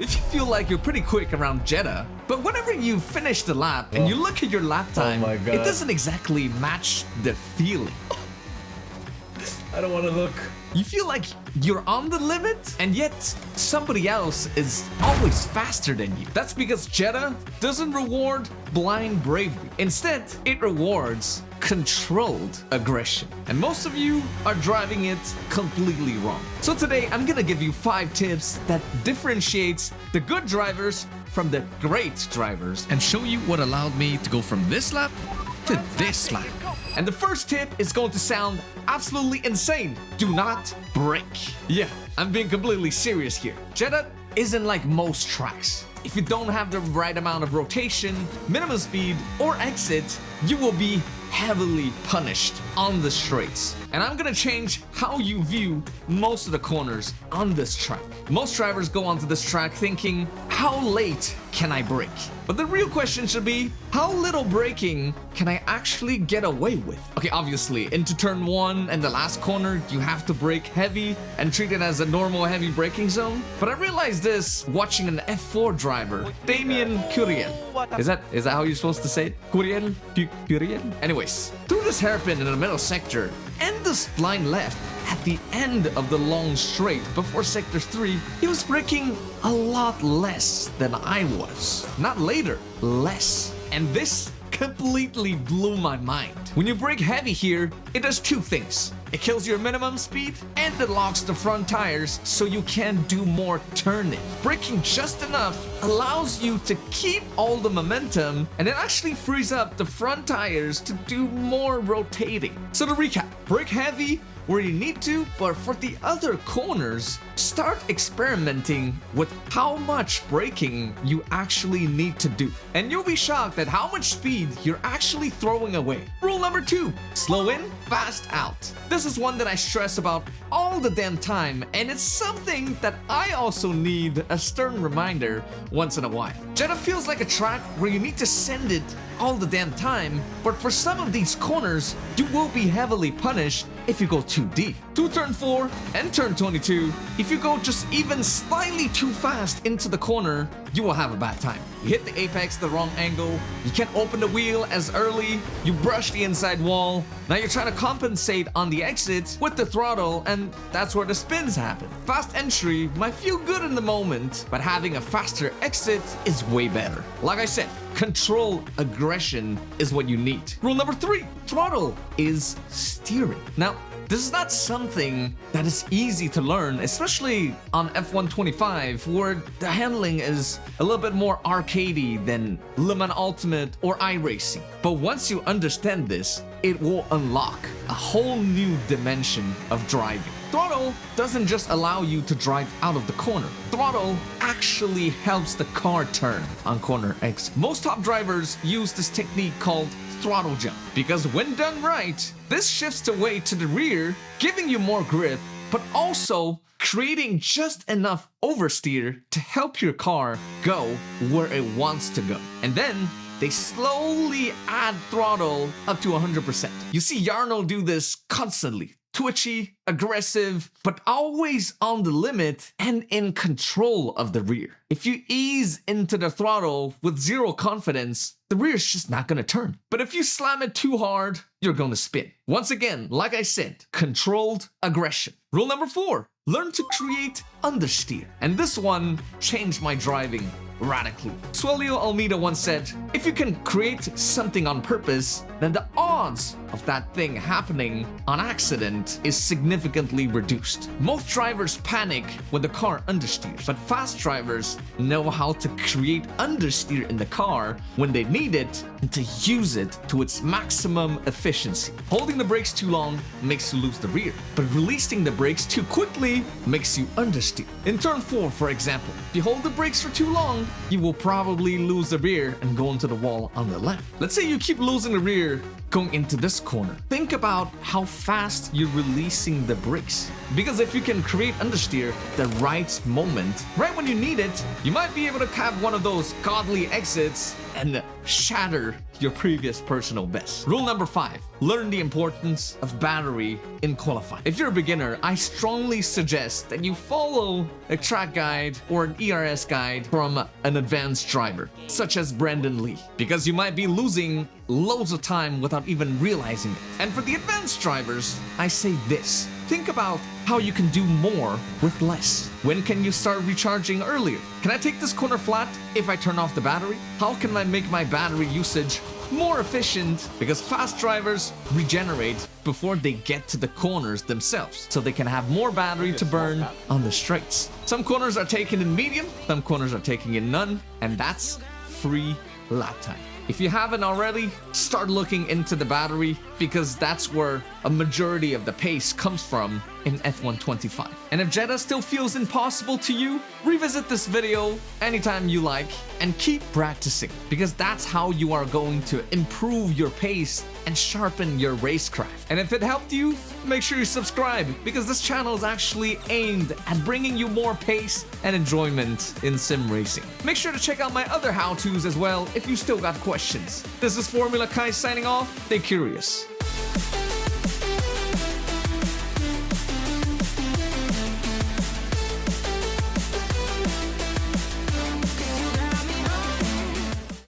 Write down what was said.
If you feel like you're pretty quick around Jeddah, but whenever you finish the lap and you look at your lap time, my God. it doesn't exactly match the feeling. I don't want to look. You feel like you're on the limit, and yet somebody else is always faster than you. That's because Jeddah doesn't reward blind bravery. Instead, it rewards controlled aggression. And most of you are driving it completely wrong. So today, I'm gonna give you 5 tips that differentiates the good drivers from the great drivers and show you what allowed me to go from this lap to this lap. And the first tip is going to sound absolutely insane. Do not brake. Yeah, I'm being completely serious here. Jeddah isn't like most tracks. If you don't have the right amount of rotation, minimum speed, or exit, you will be heavily punished on the straights. And I'm gonna change how you view most of the corners on this track. Most drivers go onto this track thinking, how late can I brake? But the real question should be, how little braking can I actually get away with? Okay, obviously, into turn 1 and the last corner, you have to brake heavy and treat it as a normal heavy braking zone. But I realized this watching an F4 driver, Damien Curiel. Is that how you're supposed to say it? Curiel? Curiel? Anyways, through this hairpin in the middle sector and this blind left at the end of the long straight before sector 3, he was braking a lot less than I was. Not later, less. And this completely blew my mind. When you brake heavy here, it does 2 things. It kills your minimum speed and it locks the front tires so you can do more turning. Braking just enough allows you to keep all the momentum, and it actually frees up the front tires to do more rotating. So to recap, brake heavy where you need to, but for the other corners, start experimenting with how much braking you actually need to do. And you'll be shocked at how much speed you're actually throwing away. Rule number 2, slow in, fast out. This is one that I stress about all the damn time, and it's something that I also need a stern reminder once in a while. Jeddah feels like a track where you need to send it all the damn time, but for some of these corners, you will be heavily punished if you go too deep. To turn 4 and turn 22, if you go just even slightly too fast into the corner, you will have a bad time. You hit the apex the wrong angle, you can't open the wheel as early, you brush the inside wall, now you're trying to compensate on the exit with the throttle, and that's where the spins happen. Fast entry might feel good in the moment, but having a faster exit is way better. Like I said, control aggression is what you need. Rule number 3, throttle is steering. Now, this is not something that is easy to learn, especially on F125, where the handling is a little bit more arcadey than Le Mans Ultimate or iRacing. But once you understand this, it will unlock a whole new dimension of driving. Throttle doesn't just allow you to drive out of the corner. Throttle actually helps the car turn on corner exit. Most top drivers use this technique called throttle jump, because when done right, this shifts the weight to the rear, giving you more grip, but also creating just enough oversteer to help your car go where it wants to go. And then they slowly add throttle up to 100%. You see Jarno do this constantly. Twitchy, aggressive, but always on the limit and in control of the rear. If you ease into the throttle with zero confidence, the rear is just not gonna turn. But if you slam it too hard, you're gonna spin. Once again, like I said, controlled aggression. Rule number 4, learn to create understeer. And this one changed my driving radically. Suelio Almeida once said, if you can create something on purpose, then the odds of that thing happening on accident is significantly reduced. Most drivers panic when the car understeers, but fast drivers know how to create understeer in the car when they need it and to use it to its maximum efficiency. Holding the brakes too long makes you lose the rear, but releasing the brakes too quickly makes you understeer. In turn 4, for example, if you hold the brakes for too long, you will probably lose the rear and go into the wall on the left. Let's say you keep losing the rear going into this corner. Think about how fast you're releasing the brakes. Because if you can create understeer the right moment, right when you need it, you might be able to have one of those godly exits and shatter your previous personal best. Rule number 5, learn the importance of battery in qualifying. If you're a beginner, I strongly suggest that you follow a track guide or an ERS guide from an advanced driver, such as Brandon Lee, because you might be losing loads of time without even realizing it. And for the advanced drivers, I say this. Think about how you can do more with less. When can you start recharging earlier? Can I take this corner flat if I turn off the battery? How can I make my battery usage more efficient? Because fast drivers regenerate before they get to the corners themselves, so they can have more battery to burn on the straights. Some corners are taken in medium, some corners are taken in none, and that's free lap time. If you haven't already, start looking into the battery, because that's where a majority of the pace comes from in F125. And if Jeddah still feels impossible to you, revisit this video anytime you like and keep practicing, because that's how you are going to improve your pace and sharpen your racecraft. And if it helped you, make sure you subscribe, because this channel is actually aimed at bringing you more pace and enjoyment in sim racing. Make sure to check out my other how-tos as well if you still got questions. This is Formula Kai signing off. Stay curious.